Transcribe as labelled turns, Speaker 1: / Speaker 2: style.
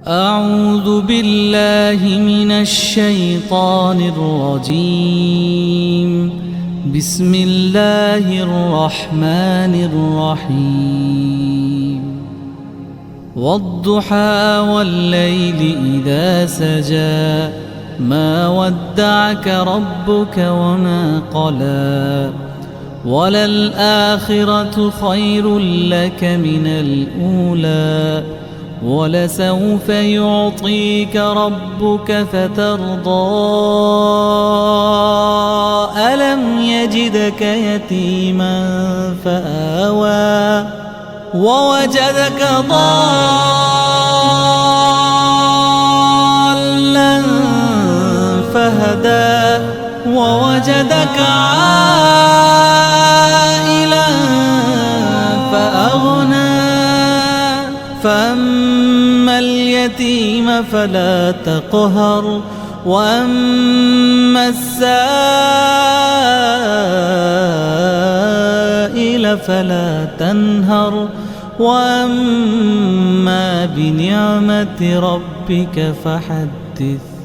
Speaker 1: أعوذ بالله من الشيطان الرجيم. بسم الله الرحمن الرحيم. والضحى والليل إذا سجى ما ودعك ربك وما قلى وللآخرة خير لك من الأولى ولسوف يعطيك ربك فترضى ألم يجدك يتيما فآوى ووجدك ضالا فهدى ووجدك عائلا فأغنى فأما اليتيم فلا تقهر وأما السائل فلا تنهر وأما بنعمة ربك فحدث.